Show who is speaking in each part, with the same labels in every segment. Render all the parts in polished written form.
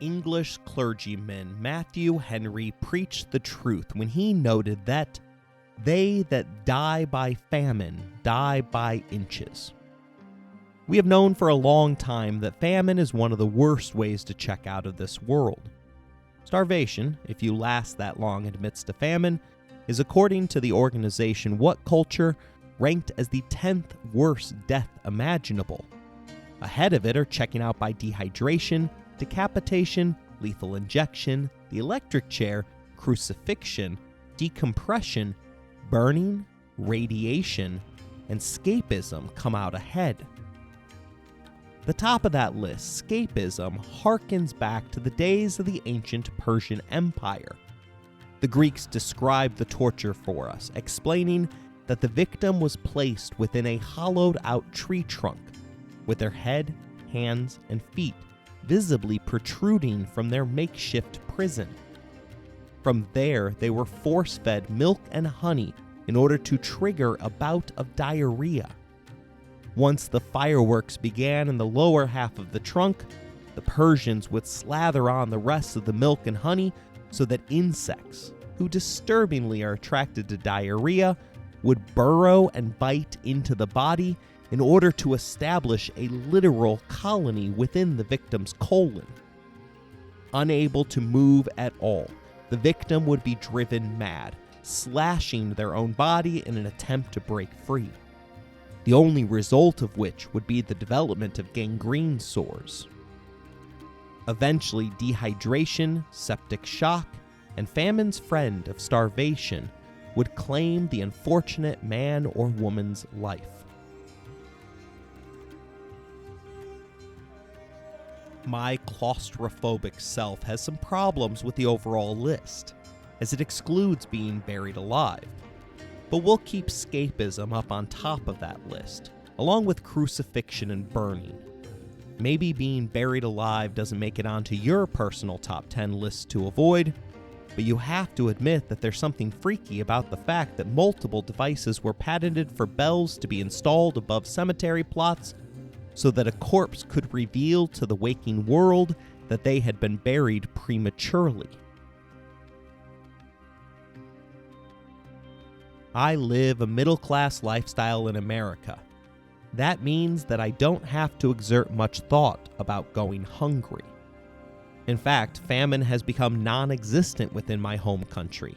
Speaker 1: English clergyman Matthew Henry preached the truth when he noted that they that die by famine die by inches. We have known for a long time that famine is one of the worst ways to check out of this world. Starvation, if you last that long in the midst of famine, is, according to the organization What Culture, ranked as the 10th worst death imaginable. Ahead of it are checking out by dehydration, decapitation, lethal injection, the electric chair, crucifixion, decompression, burning, radiation, and escapism come out ahead. The top of that list, escapism, harkens back to the days of the ancient Persian Empire. The Greeks described the torture for us, explaining that the victim was placed within a hollowed-out tree trunk, with their head, hands, and feet visibly protruding from their makeshift prison. From there, they were force-fed milk and honey in order to trigger a bout of diarrhea. Once the fireworks began in the lower half of the trunk, the Persians would slather on the rest of the milk and honey so that insects, who disturbingly are attracted to diarrhea, would burrow and bite into the body in order to establish a literal colony within the victim's colon. Unable to move at all, the victim would be driven mad, slashing their own body in an attempt to break free. The only result of which would be the development of gangrene sores. Eventually, dehydration, septic shock, and famine's friend of starvation would claim the unfortunate man or woman's life. My claustrophobic self has some problems with the overall list, as it excludes being buried alive. But we'll keep escapism up on top of that list, along with crucifixion and burning. Maybe being buried alive doesn't make it onto your personal top 10 list to avoid, but you have to admit that there's something freaky about the fact that multiple devices were patented for bells to be installed above cemetery plots so that a corpse could reveal to the waking world that they had been buried prematurely. I live a middle-class lifestyle in America. That means that I don't have to exert much thought about going hungry. In fact, famine has become non-existent within my home country.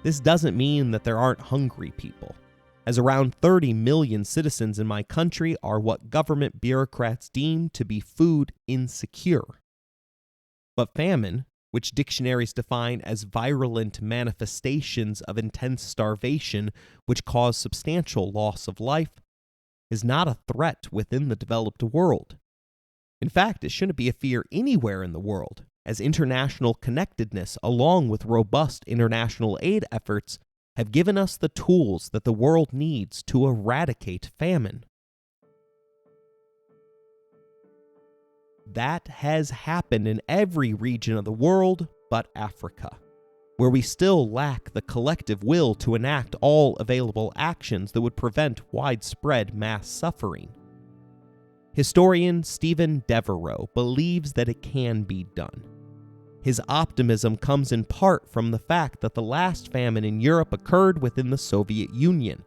Speaker 1: This doesn't mean that there aren't hungry people, as around 30 million citizens in my country are what government bureaucrats deem to be food insecure. But famine, which dictionaries define as virulent manifestations of intense starvation which cause substantial loss of life, is not a threat within the developed world. In fact, it shouldn't be a fear anywhere in the world, as international connectedness along with robust international aid efforts have given us the tools that the world needs to eradicate famine. That has happened in every region of the world but Africa, where we still lack the collective will to enact all available actions that would prevent widespread mass suffering. Historian Stephen Devereaux believes that it can be done. His optimism comes in part from the fact that the last famine in Europe occurred within the Soviet Union.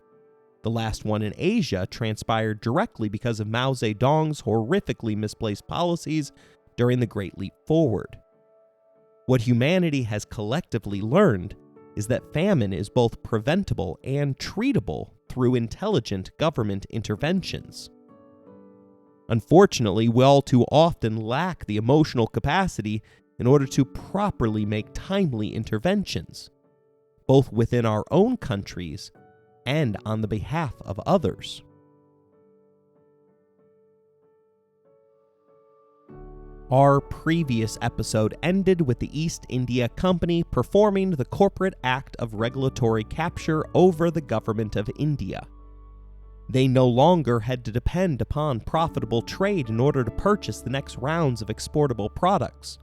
Speaker 1: The last one in Asia transpired directly because of Mao Zedong's horrifically misplaced policies during the Great Leap Forward. What humanity has collectively learned is that famine is both preventable and treatable through intelligent government interventions. Unfortunately, we all too often lack the emotional capacity in order to properly make timely interventions, both within our own countries and on the behalf of others. Our previous episode ended with the East India Company performing the corporate act of regulatory capture over the government of India. They no longer had to depend upon profitable trade in order to purchase the next rounds of exportable products.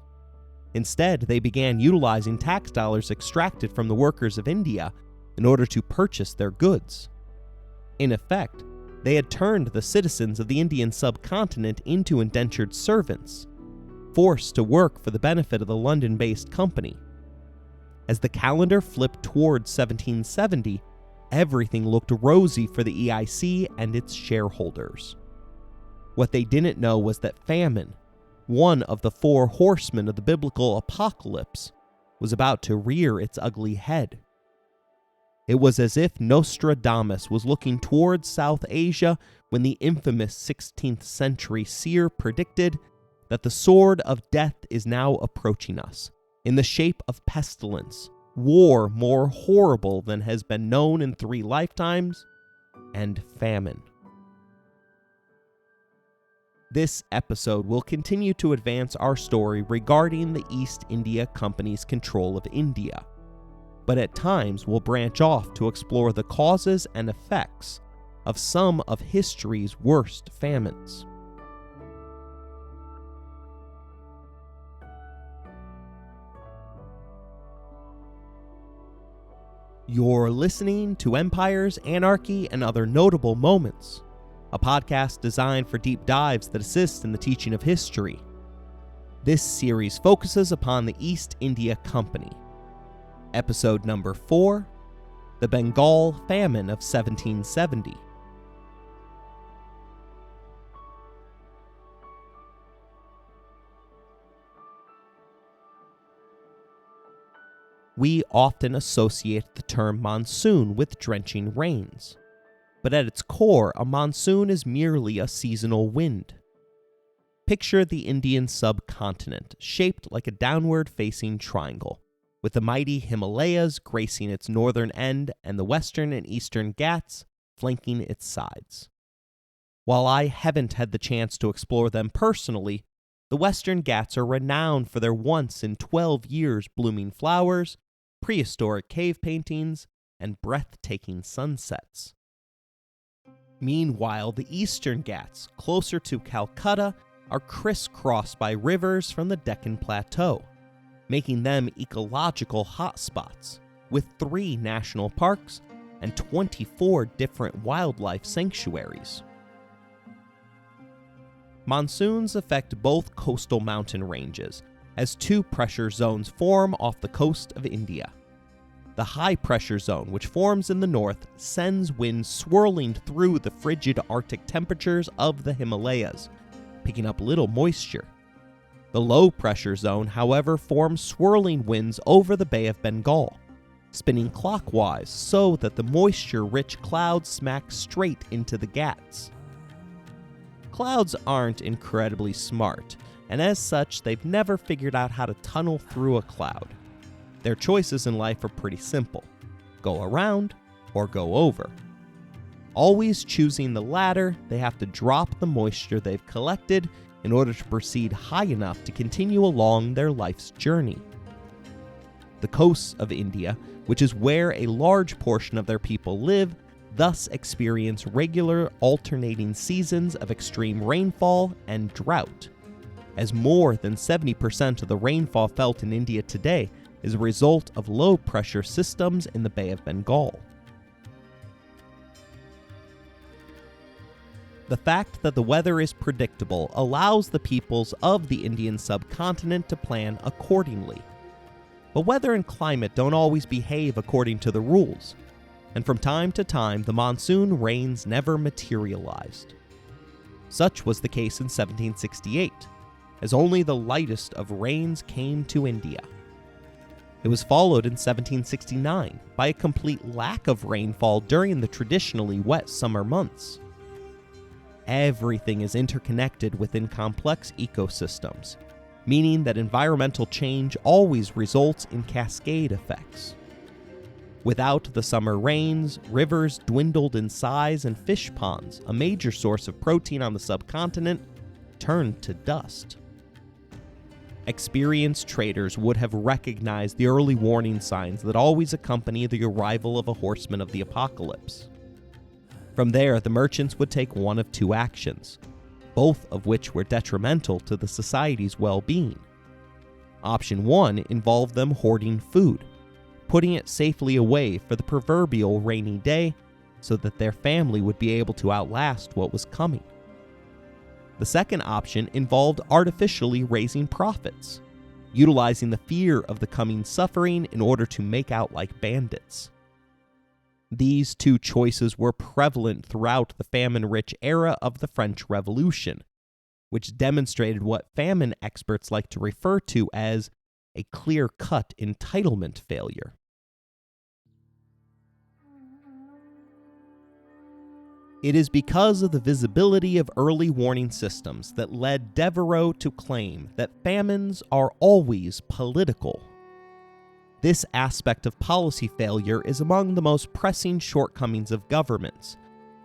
Speaker 1: Instead, they began utilizing tax dollars extracted from the workers of India in order to purchase their goods. In effect, they had turned the citizens of the Indian subcontinent into indentured servants. forced to work for the benefit of the London-based company. As the calendar flipped towards 1770, everything looked rosy for the EIC and its shareholders. What they didn't know was that famine, one of the 4 horsemen of the biblical apocalypse, was about to rear its ugly head. It was as if Nostradamus was looking towards South Asia when the infamous 16th century seer predicted that the sword of death is now approaching us, in the shape of pestilence, war more horrible than has been known in 3 lifetimes, and famine. This episode will continue to advance our story regarding the East India Company's control of India, but at times we'll branch off to explore the causes and effects of some of history's worst famines. You're listening to Empires, Anarchy, and Other Notable Moments, a podcast designed for deep dives that assist in the teaching of history. This series focuses upon the East India Company. Episode number 4, The Bengal Famine of 1770. We often associate the term monsoon with drenching rains, but at its core, a monsoon is merely a seasonal wind. Picture the Indian subcontinent, shaped like a downward-facing triangle, with the mighty Himalayas gracing its northern end and the western and eastern Ghats flanking its sides. While I haven't had the chance to explore them personally, the western Ghats are renowned for their once-in-12-years blooming flowers, prehistoric cave paintings, and breathtaking sunsets. Meanwhile, the eastern Ghats, closer to Calcutta, are crisscrossed by rivers from the Deccan Plateau, making them ecological hotspots, with 3 national parks and 24 different wildlife sanctuaries. Monsoons affect both coastal mountain ranges, as 2 pressure zones form off the coast of India. The high pressure zone, which forms in the north, sends winds swirling through the frigid Arctic temperatures of the Himalayas, picking up little moisture. The low pressure zone, however, forms swirling winds over the Bay of Bengal, spinning clockwise so that the moisture-rich clouds smack straight into the Ghats. Clouds aren't incredibly smart, and as such, they've never figured out how to tunnel through a cloud. Their choices in life are pretty simple: go around or go over. Always choosing the latter, they have to drop the moisture they've collected in order to proceed high enough to continue along their life's journey. The coasts of India, which is where a large portion of their people live, thus experience regular alternating seasons of extreme rainfall and drought, as more than 70% of the rainfall felt in India today is a result of low-pressure systems in the Bay of Bengal. The fact that the weather is predictable allows the peoples of the Indian subcontinent to plan accordingly. But weather and climate don't always behave according to the rules, and from time to time the monsoon rains never materialized. Such was the case in 1768, as only the lightest of rains came to India. It was followed in 1769 by a complete lack of rainfall during the traditionally wet summer months. Everything is interconnected within complex ecosystems, meaning that environmental change always results in cascade effects. Without the summer rains, rivers dwindled in size and fish ponds, a major source of protein on the subcontinent, turned to dust. Experienced traders would have recognized the early warning signs that always accompany the arrival of a horseman of the apocalypse. From there, the merchants would take one of 2 actions, both of which were detrimental to the society's well-being. Option 1 involved them hoarding food, putting it safely away for the proverbial rainy day so that their family would be able to outlast what was coming. The second option involved artificially raising profits, utilizing the fear of the coming suffering in order to make out like bandits. These two choices were prevalent throughout the famine-rich era of the French Revolution, which demonstrated what famine experts like to refer to as a clear-cut entitlement failure. It is because of the visibility of early warning systems that led Devereux to claim that famines are always political. This aspect of policy failure is among the most pressing shortcomings of governments,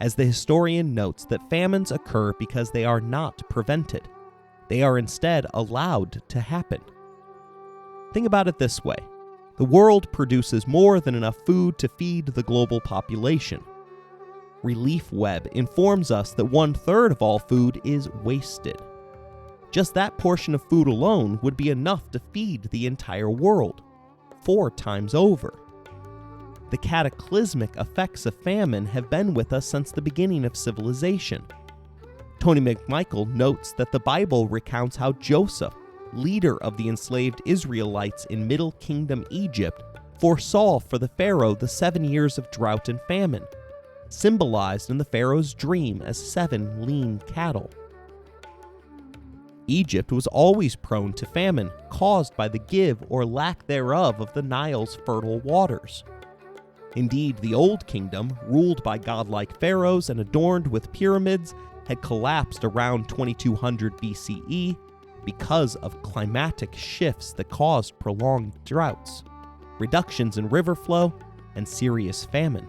Speaker 1: as the historian notes that famines occur because they are not prevented. They are instead allowed to happen. Think about it this way. The world produces more than enough food to feed the global population. Relief Web informs us that 1/3 of all food is wasted. Just that portion of food alone would be enough to feed the entire world, 4 times over. The cataclysmic effects of famine have been with us since the beginning of civilization. Tony McMichael notes that the Bible recounts how Joseph, leader of the enslaved Israelites in Middle Kingdom Egypt, foresaw for the Pharaoh the 7 years of drought and famine, symbolized in the Pharaoh's dream as 7 lean cattle. Egypt was always prone to famine, caused by the give or lack thereof of the Nile's fertile waters. Indeed, the Old Kingdom, ruled by godlike pharaohs and adorned with pyramids, had collapsed around 2200 BCE because of climatic shifts that caused prolonged droughts, reductions in river flow, and serious famine.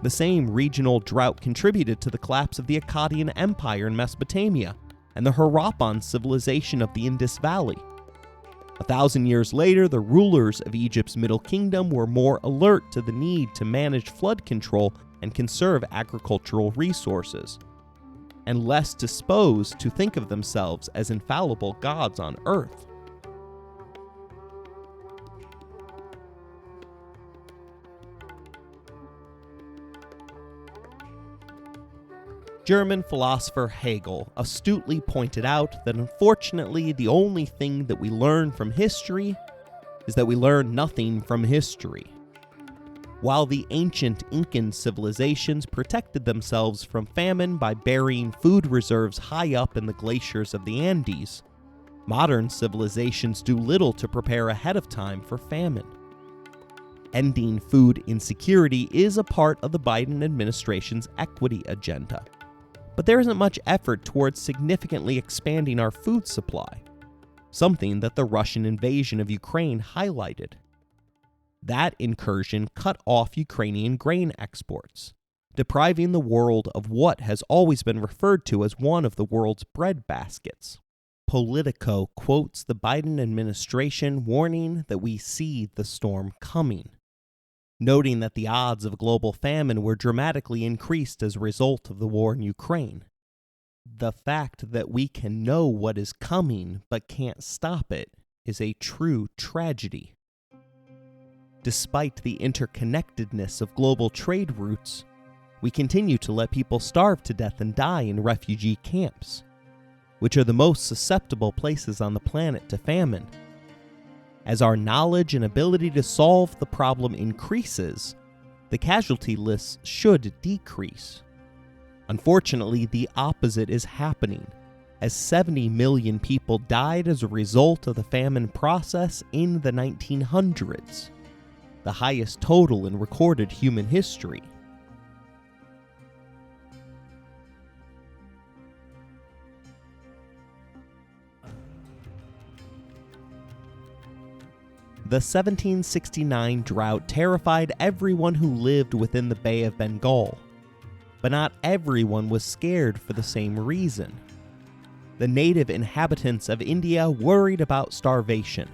Speaker 1: The same regional drought contributed to the collapse of the Akkadian Empire in Mesopotamia and the Harappan civilization of the Indus Valley. 1,000 years later, the rulers of Egypt's Middle Kingdom were more alert to the need to manage flood control and conserve agricultural resources, and less disposed to think of themselves as infallible gods on earth. German philosopher Hegel astutely pointed out that unfortunately the only thing that we learn from history is that we learn nothing from history. While the ancient Incan civilizations protected themselves from famine by burying food reserves high up in the glaciers of the Andes, modern civilizations do little to prepare ahead of time for famine. Ending food insecurity is a part of the Biden administration's equity agenda, but there isn't much effort towards significantly expanding our food supply, something that the Russian invasion of Ukraine highlighted. That incursion cut off Ukrainian grain exports, depriving the world of what has always been referred to as one of the world's breadbaskets. Politico quotes the Biden administration warning that we see the storm coming, noting that the odds of global famine were dramatically increased as a result of the war in Ukraine. The fact that we can know what is coming but can't stop it is a true tragedy. Despite the interconnectedness of global trade routes, we continue to let people starve to death and die in refugee camps, which are the most susceptible places on the planet to famine. As our knowledge and ability to solve the problem increases, the casualty lists should decrease. Unfortunately, the opposite is happening, as 70 million people died as a result of the famine process in the 1900s, the highest total in recorded human history. The 1769 drought terrified everyone who lived within the Bay of Bengal, but not everyone was scared for the same reason. The native inhabitants of India worried about starvation,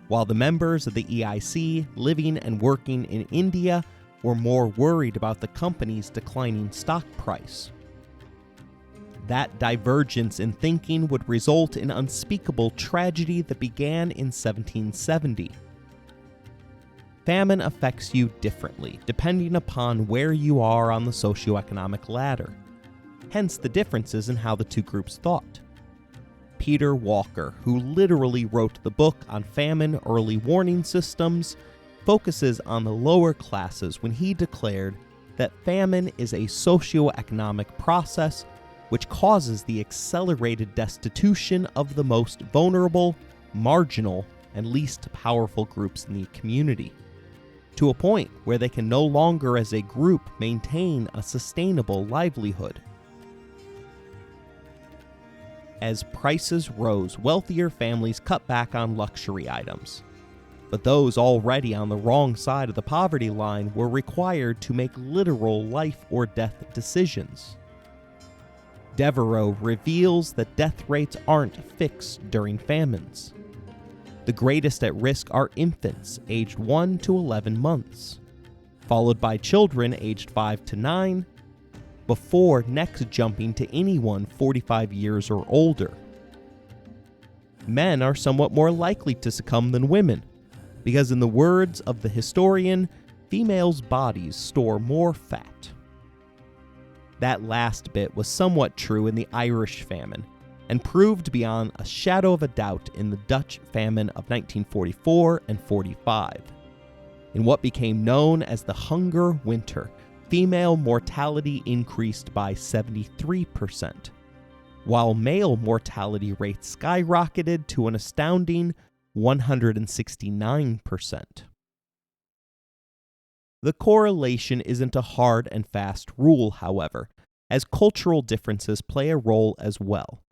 Speaker 1: while the members of the EIC living and working in India were more worried about the company's declining stock price. That divergence in thinking would result in unspeakable tragedy that began in 1770. Famine affects you differently, depending upon where you are on the socioeconomic ladder. hence the differences in how the two groups thought. Peter Walker, who literally wrote the book on famine early warning systems, focuses on the lower classes when he declared that famine is a socioeconomic process which causes the accelerated destitution of the most vulnerable, marginal, and least powerful groups in the community, to a point where they can no longer as a group maintain a sustainable livelihood. As prices rose, wealthier families cut back on luxury items, but those already on the wrong side of the poverty line were required to make literal life or death decisions. Devereaux reveals that death rates aren't fixed during famines. The greatest at risk are infants aged 1 to 11 months, followed by children aged 5 to 9, before next jumping to anyone 45 years or older. Men are somewhat more likely to succumb than women, because in the words of the historian, females' bodies store more fat. That last bit was somewhat true in the Irish famine, and proved beyond a shadow of a doubt in the Dutch famine of 1944 and 45. In what became known as the Hunger Winter, female mortality increased by 73%, while male mortality rates skyrocketed to an astounding 169%. The correlation isn't a hard and fast rule, however, as cultural differences play a role as well.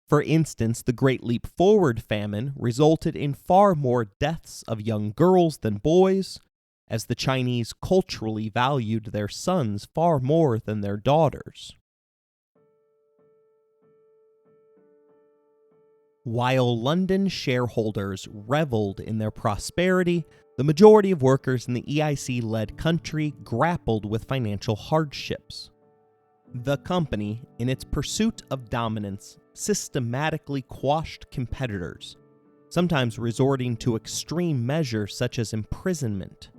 Speaker 1: For instance, the Great Leap Forward famine resulted in far more deaths of young girls than boys, as the Chinese culturally valued their sons far more than their daughters. While London shareholders reveled in their prosperity, the majority of workers in the EIC-led country grappled with financial hardships. The company, in its pursuit of dominance, systematically quashed competitors, sometimes resorting to extreme measures such as imprisonment.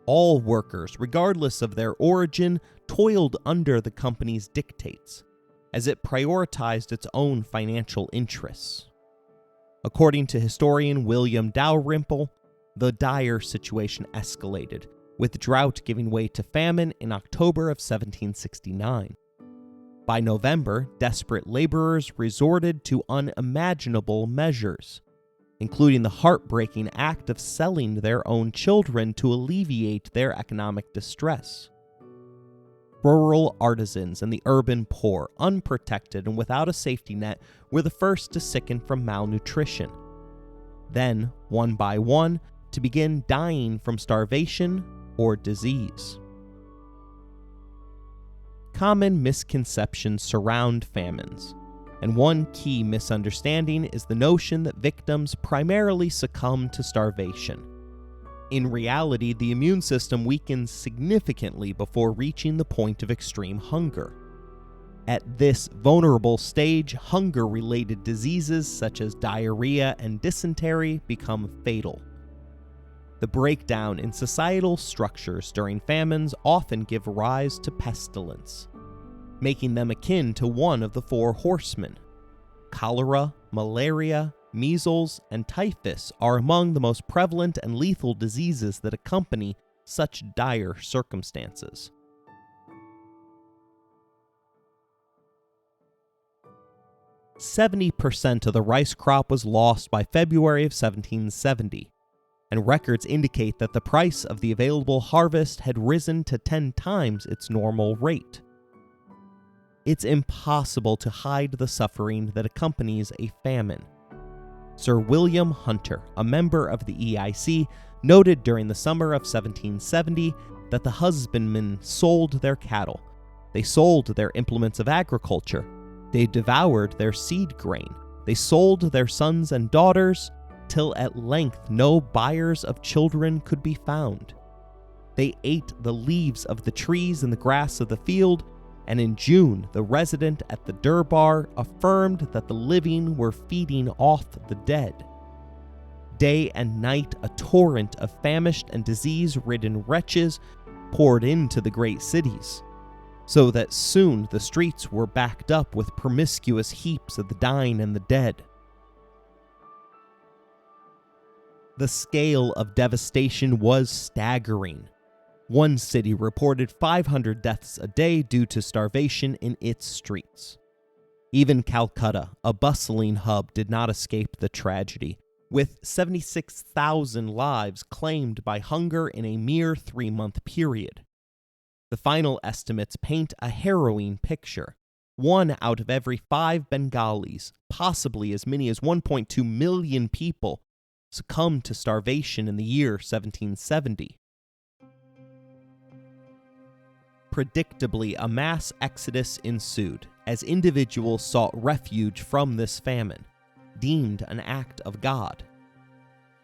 Speaker 1: All workers, regardless of their origin, toiled under the company's dictates, as it prioritized its own financial interests. According to historian William Dalrymple, the dire situation escalated, with drought giving way to famine in October of 1769. By November, desperate laborers resorted to unimaginable measures, including the heartbreaking act of selling their own children to alleviate their economic distress. Rural artisans and the urban poor, unprotected and without a safety net, were the first to sicken from malnutrition. Then, one by one, to begin dying from starvation or disease. Common misconceptions surround famines, and one key misunderstanding is the notion that victims primarily succumb to starvation. In reality, the immune system weakens significantly before reaching the point of extreme hunger. At this vulnerable stage, hunger-related diseases such as diarrhea and dysentery become fatal. The breakdown in societal structures during famines often give rise to pestilence, making them akin to one of the four horsemen. Cholera, malaria, measles, and typhus are among the most prevalent and lethal diseases that accompany such dire circumstances. "70% of the rice crop was lost by February of 1770, and records indicate that the price of the available harvest had risen to 10 times its normal rate. It's impossible to hide the suffering that accompanies a famine. Sir William Hunter, a member of the EIC, noted during the summer of 1770 that the husbandmen sold their cattle, they sold their implements of agriculture, they devoured their seed grain, they sold their sons and daughters, till at length no buyers of children could be found. They ate the leaves of the trees and the grass of the field, and in June the resident at the Durbar affirmed that the living were feeding off the dead. Day and night a torrent of famished and disease-ridden wretches poured into the great cities. so that soon the streets were backed up with promiscuous heaps of the dying and the dead. The scale of devastation was staggering. One city reported 500 deaths a day due to starvation in its streets. Even Calcutta, a bustling hub, did not escape the tragedy, with 76,000 lives claimed by hunger in a mere 3-month period. The final estimates paint a harrowing picture. 1 out of every 5 Bengalis, possibly as many as 1.2 million people, succumbed to starvation in the year 1770. Predictably, a mass exodus ensued as individuals sought refuge from this famine, deemed an act of God.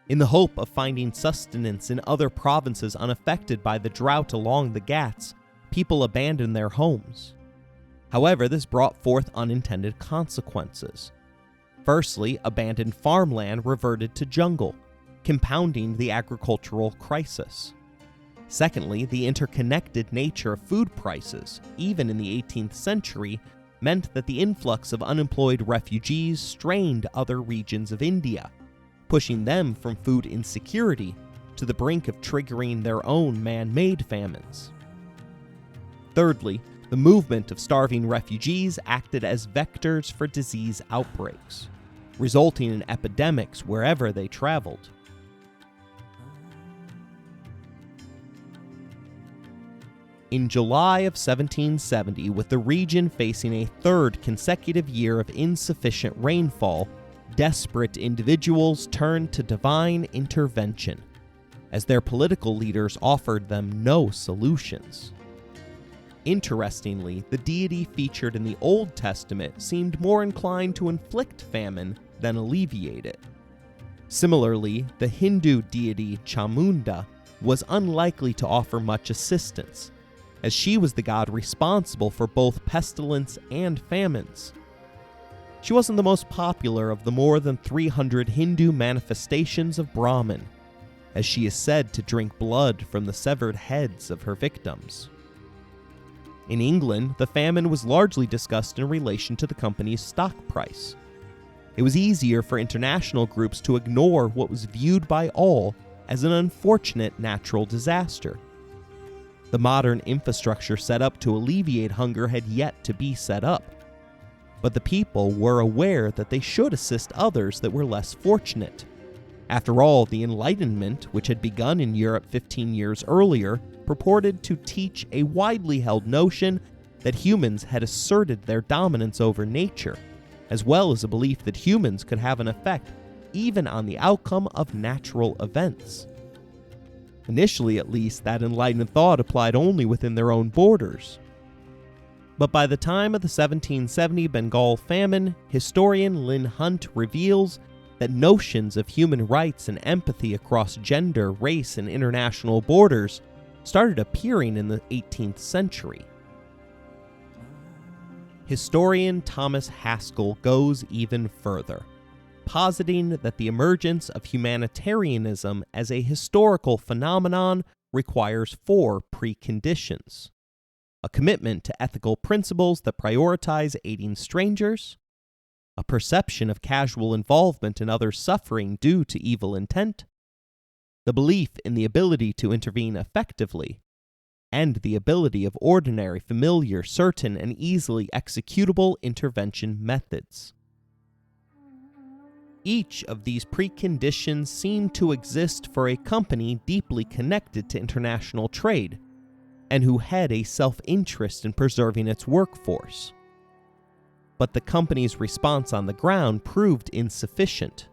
Speaker 1: In the hope of finding sustenance in other provinces unaffected by the drought along the Ghats, people abandoned their homes. However, this brought forth unintended consequences. Firstly, abandoned farmland reverted to jungle, compounding the agricultural crisis. Secondly, the interconnected nature of food prices, even in the 18th century, meant that the influx of unemployed refugees strained other regions of India, pushing them from food insecurity to the brink of triggering their own man-made famines. Thirdly, the movement of starving refugees acted as vectors for disease outbreaks, resulting in epidemics wherever they traveled. In July of 1770, with the region facing a 3rd consecutive year of insufficient rainfall, desperate individuals turned to divine intervention, as their political leaders offered them no solutions. Interestingly, the deity featured in the Old Testament seemed more inclined to inflict famine than alleviate it. Similarly, the Hindu deity Chamunda was unlikely to offer much assistance, as she was the god responsible for both pestilence and famines. She wasn't the most popular of the more than 300 Hindu manifestations of Brahman, as she is said to drink blood from the severed heads of her victims. In England, the famine was largely discussed in relation to the company's stock price. It was easier for international groups to ignore what was viewed by all as an unfortunate natural disaster. The modern infrastructure set up to alleviate hunger had yet to be set up, but the people were aware that they should assist others that were less fortunate. After all, the Enlightenment, which had begun in Europe 15 years earlier, purported to teach a widely held notion that humans had asserted their dominance over nature, as well as a belief that humans could have an effect even on the outcome of natural events. Initially, at least, that enlightened thought applied only within their own borders. But by the time of the 1770 Bengal famine, historian Lynn Hunt reveals that notions of human rights and empathy across gender, race, and international borders started appearing in the 18th century. Historian Thomas Haskell goes even further, positing that the emergence of humanitarianism as a historical phenomenon requires 4 preconditions: a commitment to ethical principles that prioritize aiding strangers, a perception of casual involvement in others' suffering due to evil intent, the belief in the ability to intervene effectively, and the ability of ordinary, familiar, certain, and easily executable intervention methods. Each of these preconditions seemed to exist for a company deeply connected to international trade, and who had a self-interest in preserving its workforce. But the company's response on the ground proved insufficient,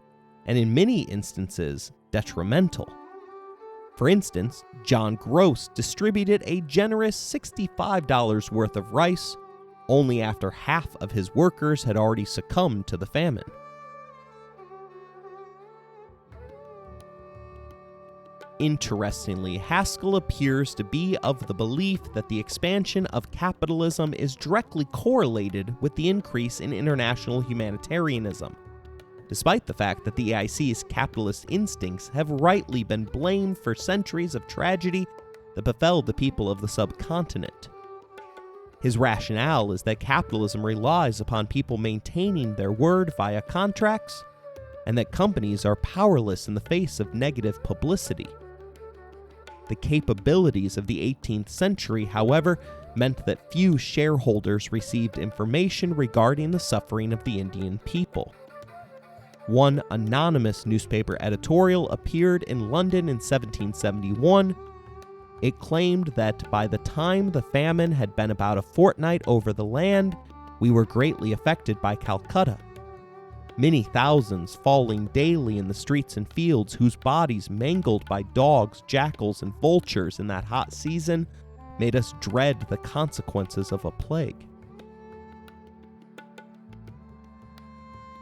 Speaker 1: and in many instances, detrimental. For instance, John Gross distributed a generous $65 worth of rice only after half of his workers had already succumbed to the famine. Interestingly, Haskell appears to be of the belief that the expansion of capitalism is directly correlated with the increase in international humanitarianism, despite the fact that the EIC's capitalist instincts have rightly been blamed for centuries of tragedy that befell the people of the subcontinent. His rationale is that capitalism relies upon people maintaining their word via contracts, and that companies are powerless in the face of negative publicity. The capabilities of the 18th century, however, meant that few shareholders received information regarding the suffering of the Indian people. One anonymous newspaper editorial appeared in London in 1771. It claimed that by the time the famine had been about a fortnight over the land, we were greatly affected by Calcutta. Many thousands falling daily in the streets and fields, whose bodies mangled by dogs, jackals, and vultures in that hot season, made us dread the consequences of a plague.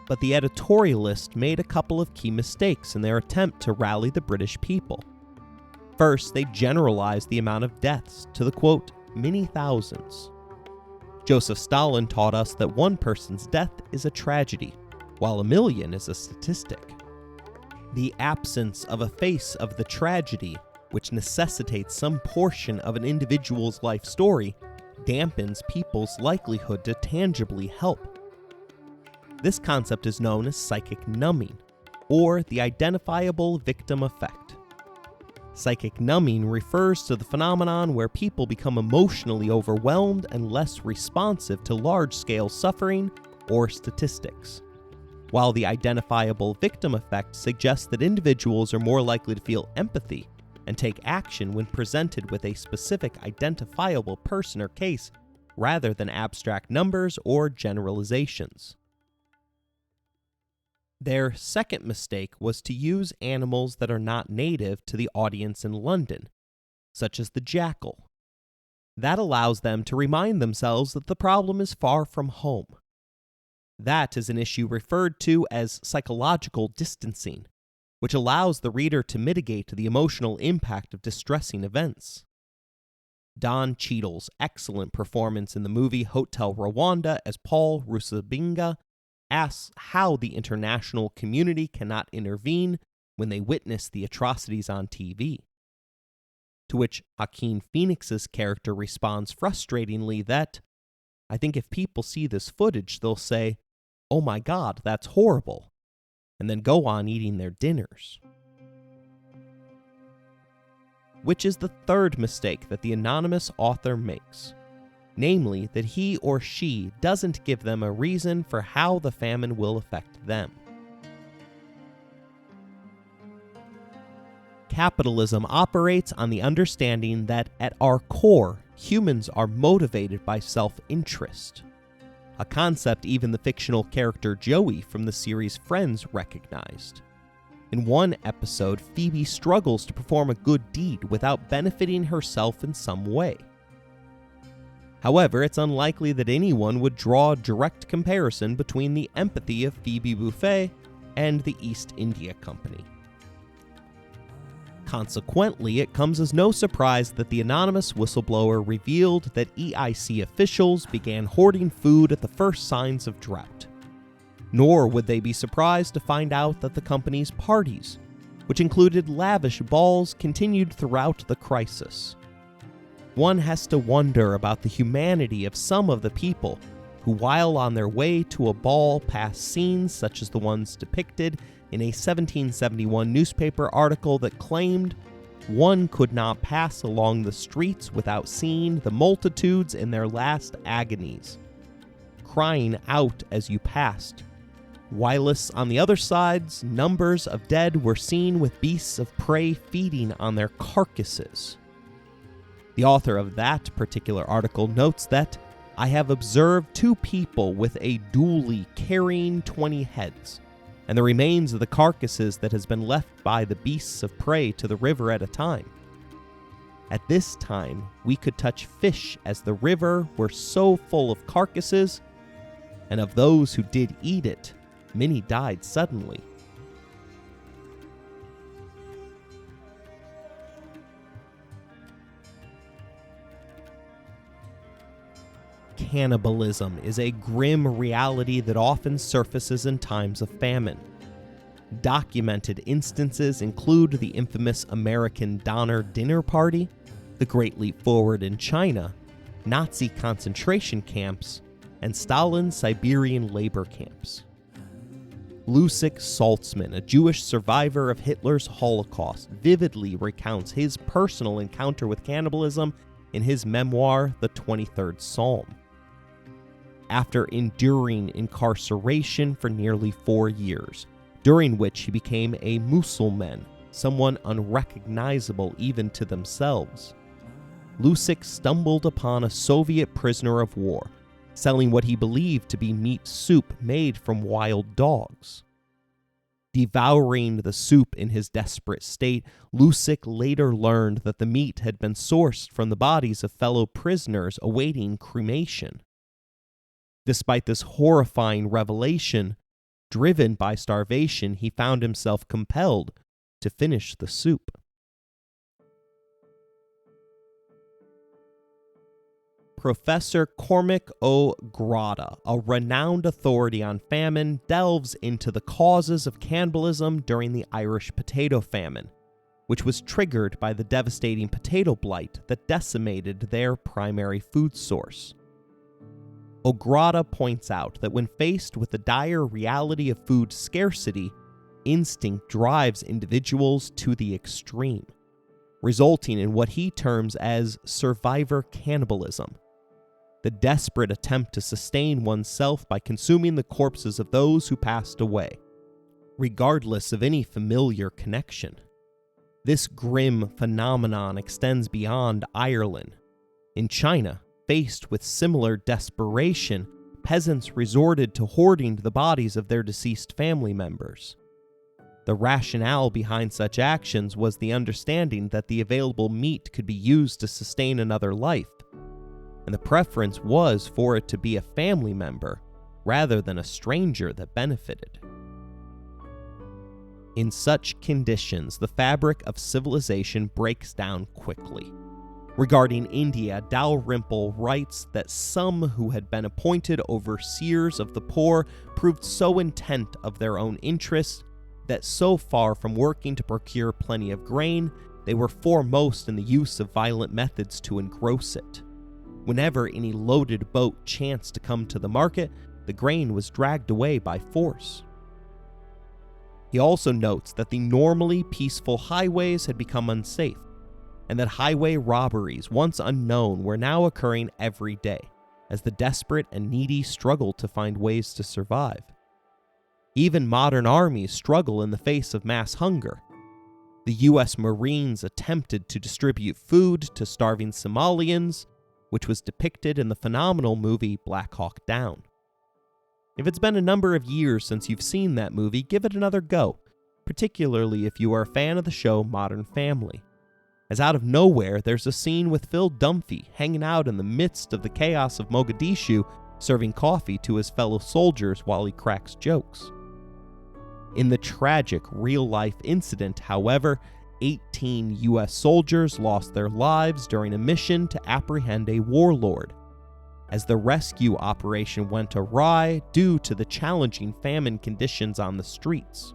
Speaker 1: But the editorialist made a couple of key mistakes in their attempt to rally the British people. First, they generalized the amount of deaths to the, quote, many thousands. Joseph Stalin taught us that one person's death is a tragedy, while a million is a statistic. The absence of a face of the tragedy, which necessitates some portion of an individual's life story, dampens people's likelihood to tangibly help. This concept is known as psychic numbing, or the identifiable victim effect. Psychic numbing refers to the phenomenon where people become emotionally overwhelmed and less responsive to large-scale suffering or statistics, while the identifiable victim effect suggests that individuals are more likely to feel empathy and take action when presented with a specific identifiable person or case rather than abstract numbers or generalizations. Their second mistake was to use animals that are not native to the audience in London, such as the jackal. That allows them to remind themselves that the problem is far from home. That is an issue referred to as psychological distancing, which allows the reader to mitigate the emotional impact of distressing events. Don Cheadle's excellent performance in the movie Hotel Rwanda as Paul Rusabinga asks how the international community cannot intervene when they witness the atrocities on TV. To which Joaquin Phoenix's character responds frustratingly that, I think if people see this footage, they'll say, oh my God, that's horrible, and then go on eating their dinners. Which is the third mistake that the anonymous author makes. Namely, that he or she doesn't give them a reason for how the famine will affect them. Capitalism operates on the understanding that at our core, humans are motivated by self-interest, a concept even the fictional character Joey from the series Friends recognized. In one episode, Phoebe struggles to perform a good deed without benefiting herself in some way. However, it's unlikely that anyone would draw a direct comparison between the empathy of Phoebe Buffay and the East India Company. Consequently, it comes as no surprise that the anonymous whistleblower revealed that EIC officials began hoarding food at the first signs of drought. Nor would they be surprised to find out that the company's parties, which included lavish balls, continued throughout the crisis. One has to wonder about the humanity of some of the people who, while on their way to a ball, pass scenes such as the ones depicted in a 1771 newspaper article that claimed one could not pass along the streets without seeing the multitudes in their last agonies, crying out as you passed. Whilst on the other sides, numbers of dead were seen with beasts of prey feeding on their carcasses. The author of that particular article notes that, I have observed 2 people with a dually carrying 20 heads, and the remains of the carcasses that has been left by the beasts of prey to the river at a time. At this time, we could touch fish as the river were so full of carcasses, and of those who did eat it, many died suddenly. Cannibalism is a grim reality that often surfaces in times of famine. Documented instances include the infamous American Donner Dinner Party, the Great Leap Forward in China, Nazi concentration camps, and Stalin's Siberian labor camps. Lusik Saltzman, a Jewish survivor of Hitler's Holocaust, vividly recounts his personal encounter with cannibalism in his memoir, The 23rd Psalm. After enduring incarceration for nearly 4 years, during which he became a Musulman, someone unrecognizable even to themselves, Lusik stumbled upon a Soviet prisoner of war, selling what he believed to be meat soup made from wild dogs. Devouring the soup in his desperate state, Lusik later learned that the meat had been sourced from the bodies of fellow prisoners awaiting cremation. Despite this horrifying revelation, driven by starvation, he found himself compelled to finish the soup. Professor Cormac O'Grada, a renowned authority on famine, delves into the causes of cannibalism during the Irish potato famine, which was triggered by the devastating potato blight that decimated their primary food source. O'Grada points out that when faced with the dire reality of food scarcity, instinct drives individuals to the extreme, resulting in what he terms as survivor cannibalism, the desperate attempt to sustain oneself by consuming the corpses of those who passed away, regardless of any familiar connection. This grim phenomenon extends beyond Ireland. In China, faced with similar desperation, peasants resorted to hoarding the bodies of their deceased family members. The rationale behind such actions was the understanding that the available meat could be used to sustain another life, and the preference was for it to be a family member rather than a stranger that benefited. In such conditions, the fabric of civilization breaks down quickly. Regarding India, Dalrymple writes that some who had been appointed overseers of the poor proved so intent of their own interests that so far from working to procure plenty of grain, they were foremost in the use of violent methods to engross it. Whenever any loaded boat chanced to come to the market, the grain was dragged away by force. He also notes that the normally peaceful highways had become unsafe, and that highway robberies, once unknown, were now occurring every day, as the desperate and needy struggled to find ways to survive. Even modern armies struggle in the face of mass hunger. The U.S. Marines attempted to distribute food to starving Somalians, which was depicted in the phenomenal movie Black Hawk Down. If it's been a number of years since you've seen that movie, give it another go, particularly if you are a fan of the show Modern Family. As out of nowhere, there's a scene with Phil Dunphy hanging out in the midst of the chaos of Mogadishu, serving coffee to his fellow soldiers while he cracks jokes. In the tragic real-life incident, however, 18 U.S. soldiers lost their lives during a mission to apprehend a warlord, as the rescue operation went awry due to the challenging famine conditions on the streets.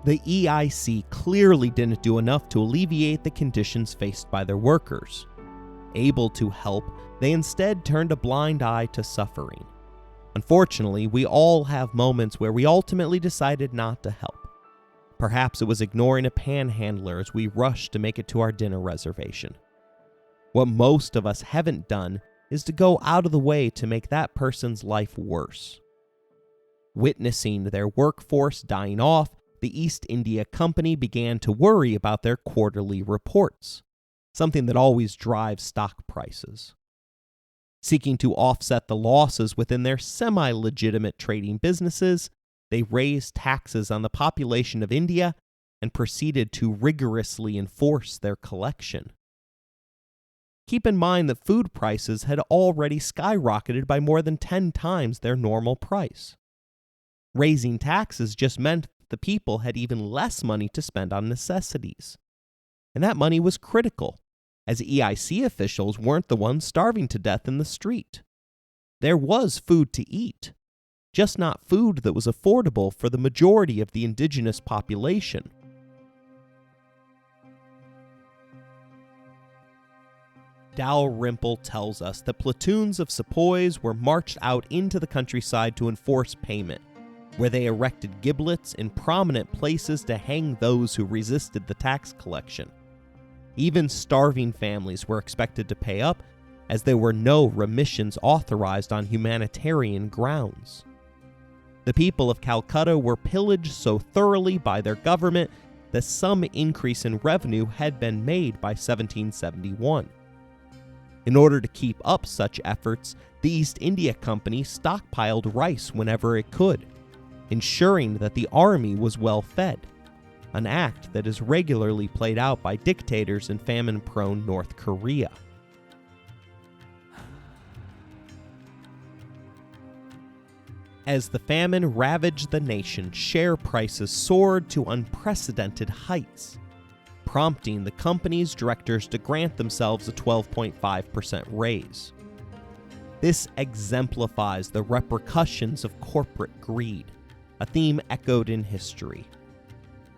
Speaker 1: The EIC clearly didn't do enough to alleviate the conditions faced by their workers. Able to help, they instead turned a blind eye to suffering. Unfortunately, we all have moments where we ultimately decided not to help. Perhaps it was ignoring a panhandler as we rushed to make it to our dinner reservation. What most of us haven't done is to go out of the way to make that person's life worse. Witnessing their workforce dying off, the East India Company began to worry about their quarterly reports, something that always drives stock prices. Seeking to offset the losses within their semi-legitimate trading businesses, they raised taxes on the population of India and proceeded to rigorously enforce their collection. Keep in mind that food prices had already skyrocketed by more than 10 times their normal price. Raising taxes just meant the people had even less money to spend on necessities. And that money was critical, as EIC officials weren't the ones starving to death in the street. There was food to eat, just not food that was affordable for the majority of the indigenous population. Dalrymple tells us that platoons of sepoys were marched out into the countryside to enforce payment, where they erected giblets in prominent places to hang those who resisted the tax collection. Even starving families were expected to pay up, as there were no remissions authorized on humanitarian grounds. The people of Calcutta were pillaged so thoroughly by their government that some increase in revenue had been made by 1771. In order to keep up such efforts, the East India Company stockpiled rice whenever it could, ensuring that the army was well fed, an act that is regularly played out by dictators in famine-prone North Korea. As the famine ravaged the nation, share prices soared to unprecedented heights, prompting the company's directors to grant themselves a 12.5% raise. This exemplifies the repercussions of corporate greed, a theme echoed in history.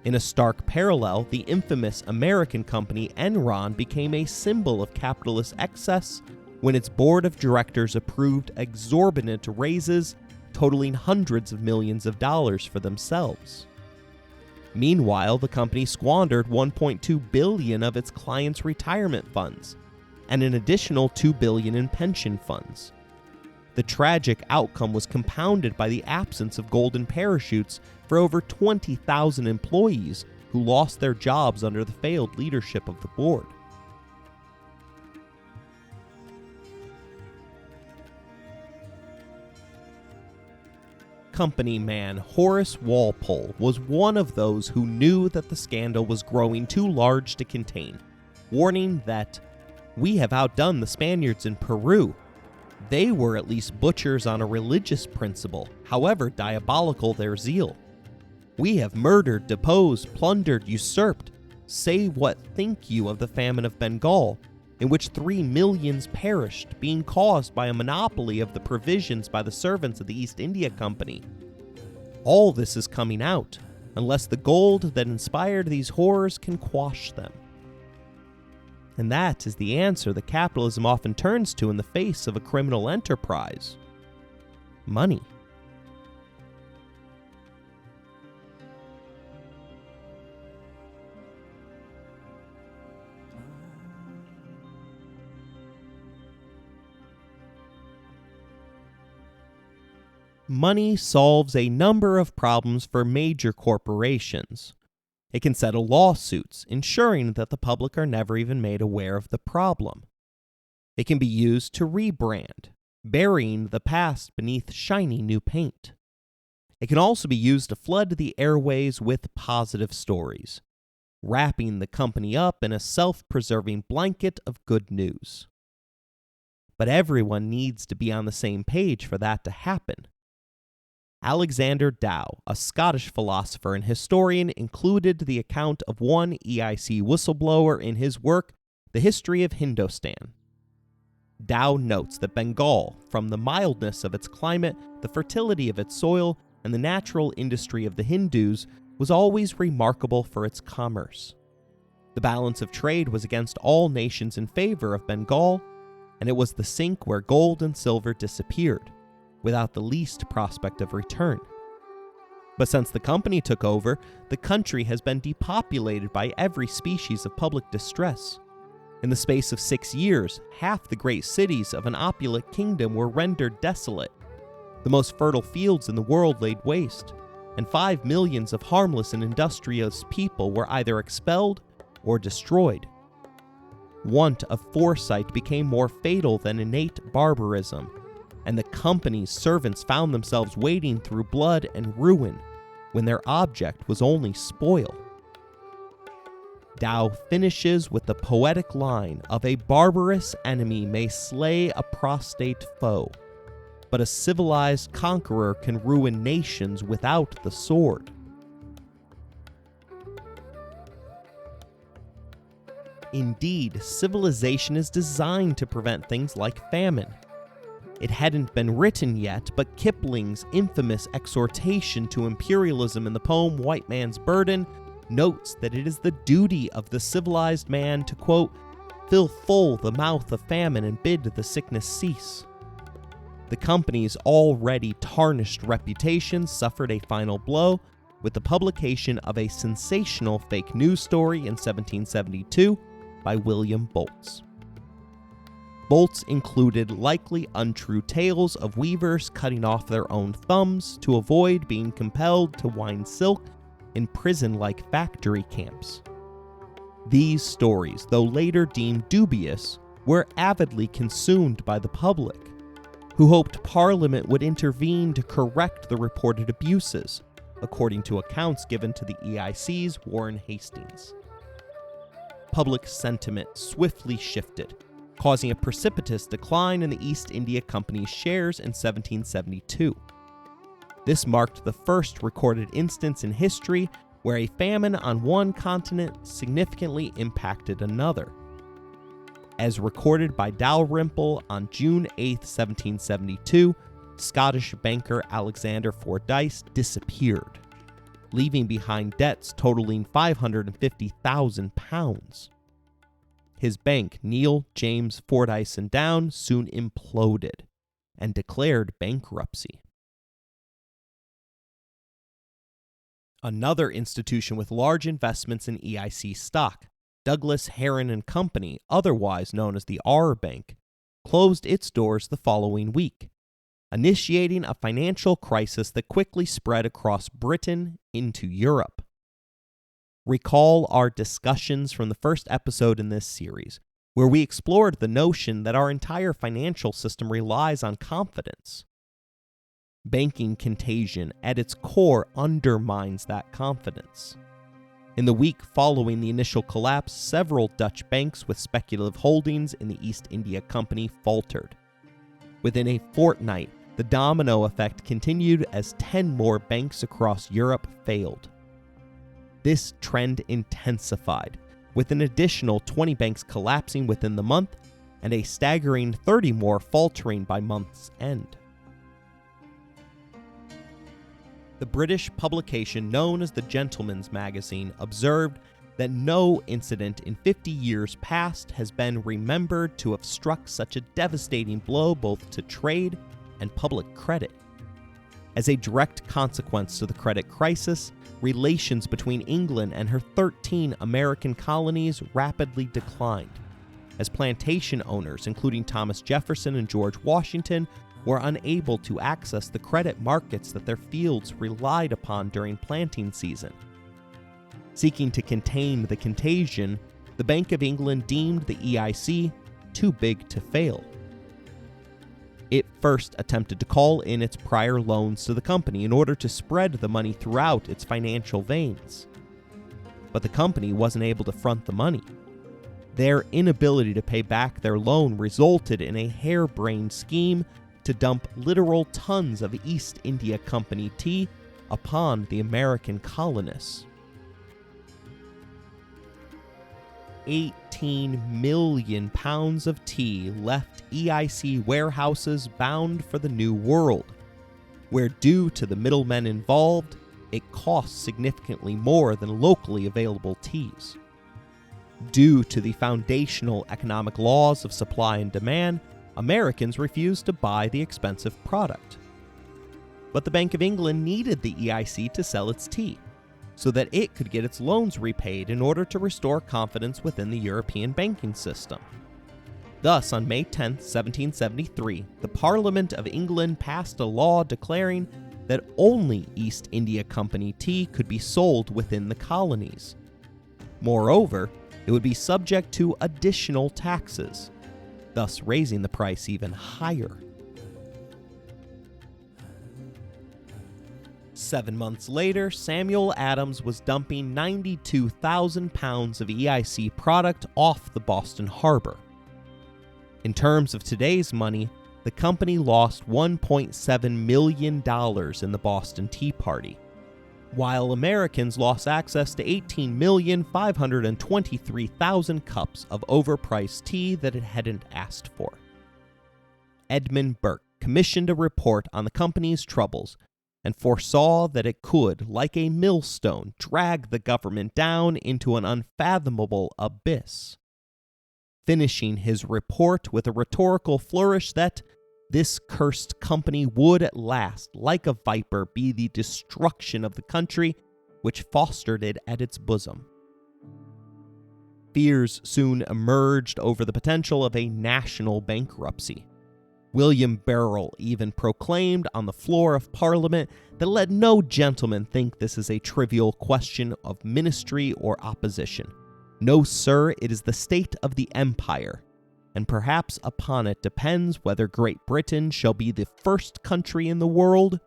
Speaker 1: In a stark parallel, the infamous American company Enron became a symbol of capitalist excess when its board of directors approved exorbitant raises totaling hundreds of millions of dollars for themselves. Meanwhile, the company squandered $1.2 billion of its clients' retirement funds and an additional $2 billion in pension funds. The tragic outcome was compounded by the absence of golden parachutes for over 20,000 employees who lost their jobs under the failed leadership of the board. Company man Horace Walpole was one of those who knew that the scandal was growing too large to contain, warning that, "We have outdone the Spaniards in Peru. They were at least butchers on a religious principle, however diabolical their zeal. We have murdered, deposed, plundered, usurped. Say what think you of the famine of Bengal, in which 3 millions perished, being caused by a monopoly of the provisions by the servants of the East India Company. All this is coming out, unless the gold that inspired these horrors can quash them." And that is the answer that capitalism often turns to in the face of a criminal enterprise: money. Money solves a number of problems for major corporations. It can settle lawsuits, ensuring that the public are never even made aware of the problem. It can be used to rebrand, burying the past beneath shiny new paint. It can also be used to flood the airways with positive stories, wrapping the company up in a self-preserving blanket of good news. But everyone needs to be on the same page for that to happen. Alexander Dow, a Scottish philosopher and historian, included the account of one EIC whistleblower in his work, The History of Hindostan. Dow notes that Bengal, from the mildness of its climate, the fertility of its soil, and the natural industry of the Hindus, was always remarkable for its commerce. The balance of trade was against all nations in favor of Bengal, and it was the sink where gold and silver disappeared, without the least prospect of return. But since the company took over, the country has been depopulated by every species of public distress. In the space of 6 years, half the great cities of an opulent kingdom were rendered desolate. The most fertile fields in the world laid waste, and 5 millions of harmless and industrious people were either expelled or destroyed. Want of foresight became more fatal than innate barbarism, and the company's servants found themselves wading through blood and ruin when their object was only spoil. Dow finishes with the poetic line of "A barbarous enemy may slay a prostrate foe, but a civilized conqueror can ruin nations without the sword." Indeed, civilization is designed to prevent things like famine. It hadn't been written yet, but Kipling's infamous exhortation to imperialism in the poem White Man's Burden notes that it is the duty of the civilized man to, quote, fill full the mouth of famine and bid the sickness cease. The company's already tarnished reputation suffered a final blow with the publication of a sensational fake news story in 1772 by William Bolts. Bolts included likely untrue tales of weavers cutting off their own thumbs to avoid being compelled to wind silk in prison-like factory camps. These stories, though later deemed dubious, were avidly consumed by the public, who hoped Parliament would intervene to correct the reported abuses, according to accounts given to the EIC's Warren Hastings. Public sentiment swiftly shifted, causing a precipitous decline in the East India Company's shares in 1772. This marked the first recorded instance in history where a famine on one continent significantly impacted another. As recorded by Dalrymple on June 8, 1772, Scottish banker Alexander Fordyce disappeared, leaving behind debts totaling £550,000. His bank, Neil James Fordyce and Down, soon imploded and declared bankruptcy. Another institution with large investments in EIC stock, Douglas Heron and Company, otherwise known as the R Bank, closed its doors the following week, initiating a financial crisis that quickly spread across Britain into Europe. Recall our discussions from the first episode in this series, where we explored the notion that our entire financial system relies on confidence. Banking contagion at its core undermines that confidence. In the week following the initial collapse, several Dutch banks with speculative holdings in the East India Company faltered. Within a fortnight, the domino effect continued as 10 more banks across Europe failed. This trend intensified, with an additional 20 banks collapsing within the month and a staggering 30 more faltering by month's end. The British publication known as the Gentleman's Magazine observed that no incident in 50 years past has been remembered to have struck such a devastating blow both to trade and public credit. As a direct consequence to the credit crisis, relations between England and her 13 American colonies rapidly declined, as plantation owners, including Thomas Jefferson and George Washington, were unable to access the credit markets that their fields relied upon during planting season. Seeking to contain the contagion, the Bank of England deemed the EIC too big to fail. It first attempted to call in its prior loans to the company in order to spread the money throughout its financial veins. But the company wasn't able to front the money. Their inability to pay back their loan resulted in a harebrained scheme to dump literal tons of East India Company tea upon the American colonists. 18 million pounds of tea left EIC warehouses bound for the New World, where due to the middlemen involved, it costs significantly more than locally available teas. Due to the foundational economic laws of supply and demand, Americans refused to buy the expensive product. But the Bank of England needed the EIC to sell its tea, so that it could get its loans repaid in order to restore confidence within the European banking system. Thus, on May 10, 1773, the Parliament of England passed a law declaring that only East India Company tea could be sold within the colonies. Moreover, it would be subject to additional taxes, thus raising the price even higher. 7 months later, Samuel Adams was dumping 92,000 pounds of EIC product off the Boston Harbor. In terms of today's money, the company lost $1.7 million in the Boston Tea Party, while Americans lost access to 18,523,000 cups of overpriced tea that it hadn't asked for. Edmund Burke, commissioned a report on the company's troubles and foresaw that it could, like a millstone, drag the government down into an unfathomable abyss, finishing his report with a rhetorical flourish that this cursed company would at last, like a viper, be the destruction of the country which fostered it at its bosom. Fears soon emerged over the potential of a national bankruptcy. William Beryl even proclaimed on the floor of Parliament that let no gentleman think this is a trivial question of ministry or opposition. No, sir, it is the state of the empire, and perhaps upon it depends whether Great Britain shall be the first country in the world,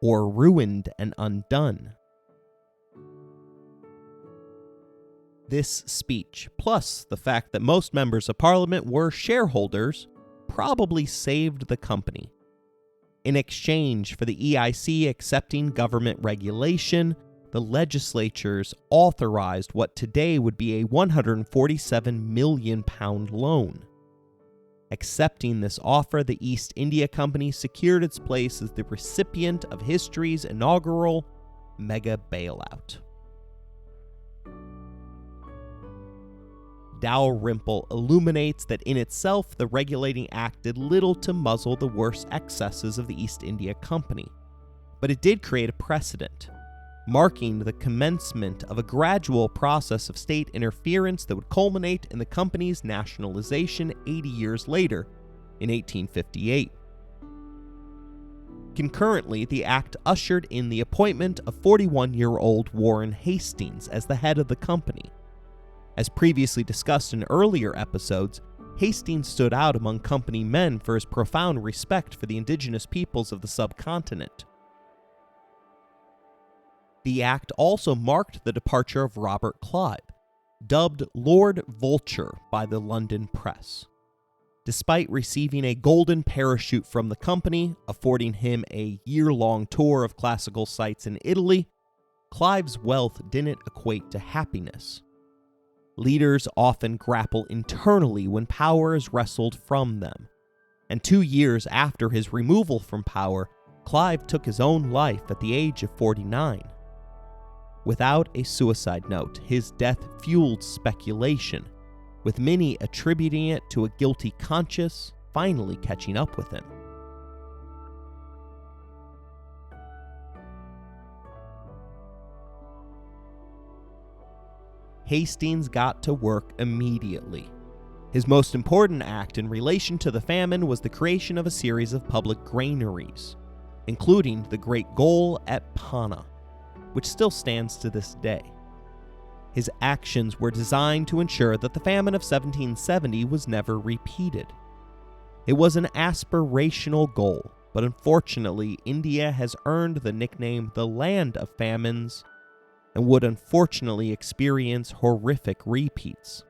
Speaker 1: or ruined and undone. This speech, plus the fact that most members of Parliament were shareholders, probably saved the company. In exchange for the EIC accepting government regulation, the legislatures authorized what today would be a £147 million loan. Accepting this offer, the East India Company secured its place as the recipient of history's inaugural mega bailout. Dalrymple illuminates that in itself the regulating act did little to muzzle the worst excesses of the East India Company, but it did create a precedent, marking the commencement of a gradual process of state interference that would culminate in the company's nationalization 80 years later, in 1858. Concurrently, the act ushered in the appointment of 41-year-old Warren Hastings as the head of the company. As previously discussed in earlier episodes, Hastings stood out among company men for his profound respect for the indigenous peoples of the subcontinent. The act also marked the departure of Robert Clive, dubbed Lord Vulture by the London press. Despite receiving a golden parachute from the company, affording him a year-long tour of classical sites in Italy, Clive's wealth didn't equate to happiness. Leaders often grapple internally when power is wrestled from them, and 2 years after his removal from power, Clive took his own life at the age of 49. Without a suicide note, his death fueled speculation, with many attributing it to a guilty conscience finally catching up with him. Hastings got to work immediately. His most important act in relation to the famine was the creation of a series of public granaries, including the Great Goal at Pana, which still stands to this day. His actions were designed to ensure that the famine of 1770 was never repeated. It was an aspirational goal, but unfortunately, India has earned the nickname the Land of Famines, and would unfortunately experience horrific repeats.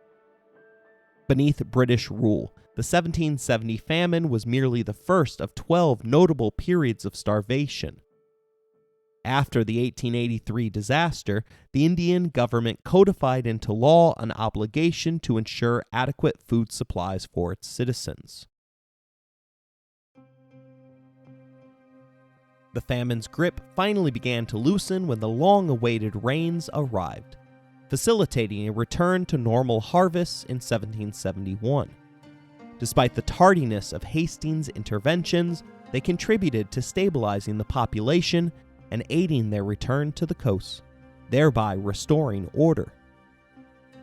Speaker 1: Beneath British rule, the 1770 famine was merely the first of 12 notable periods of starvation. After the 1883 disaster, the Indian government codified into law an obligation to ensure adequate food supplies for its citizens. The famine's grip finally began to loosen when the long-awaited rains arrived, facilitating a return to normal harvests in 1771. Despite the tardiness of Hastings' interventions, they contributed to stabilizing the population and aiding their return to the coast, thereby restoring order.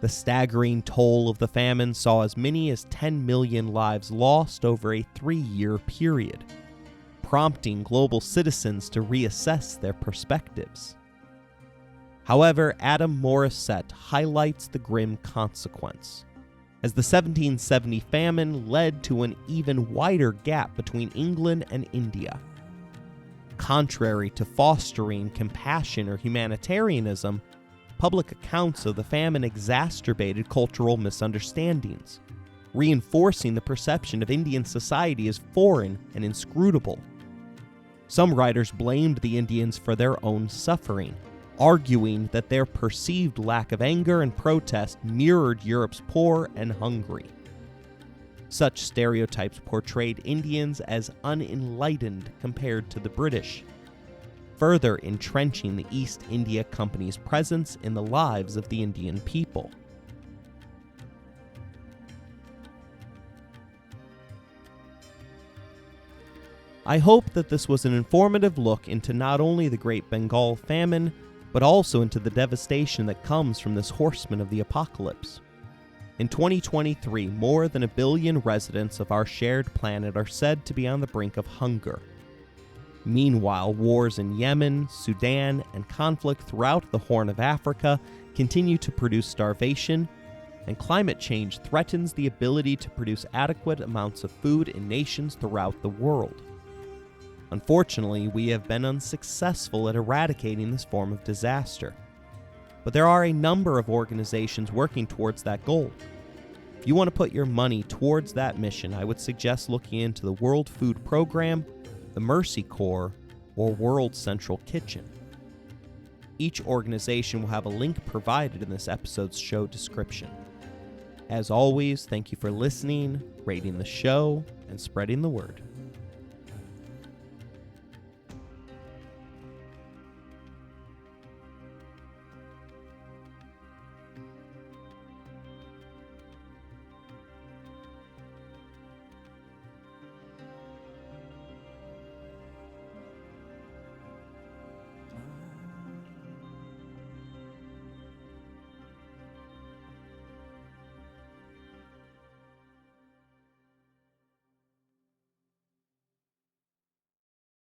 Speaker 1: The staggering toll of the famine saw as many as 10 million lives lost over a 3-year period, prompting global citizens to reassess their perspectives. However, Adam Morissette highlights the grim consequence, as the 1770 famine led to an even wider gap between England and India. Contrary to fostering compassion or humanitarianism, public accounts of the famine exacerbated cultural misunderstandings, reinforcing the perception of Indian society as foreign and inscrutable. Some writers blamed the Indians for their own suffering, arguing that their perceived lack of anger and protest mirrored Europe's poor and hungry. Such stereotypes portrayed Indians as unenlightened compared to the British, further entrenching the East India Company's presence in the lives of the Indian people. I hope that this was an informative look into not only the Great Bengal Famine, but also into the devastation that comes from this horseman of the apocalypse. In 2023, more than 1 billion residents of our shared planet are said to be on the brink of hunger. Meanwhile, wars in Yemen, Sudan, and conflict throughout the Horn of Africa continue to produce starvation, and climate change threatens the ability to produce adequate amounts of food in nations throughout the world. Unfortunately, we have been unsuccessful at eradicating this form of disaster. But there are a number of organizations working towards that goal. If you want to put your money towards that mission, I would suggest looking into the World Food Program, the Mercy Corps, or World Central Kitchen. Each organization will have a link provided in this episode's show description. As always, thank you for listening, rating the show, and spreading the word.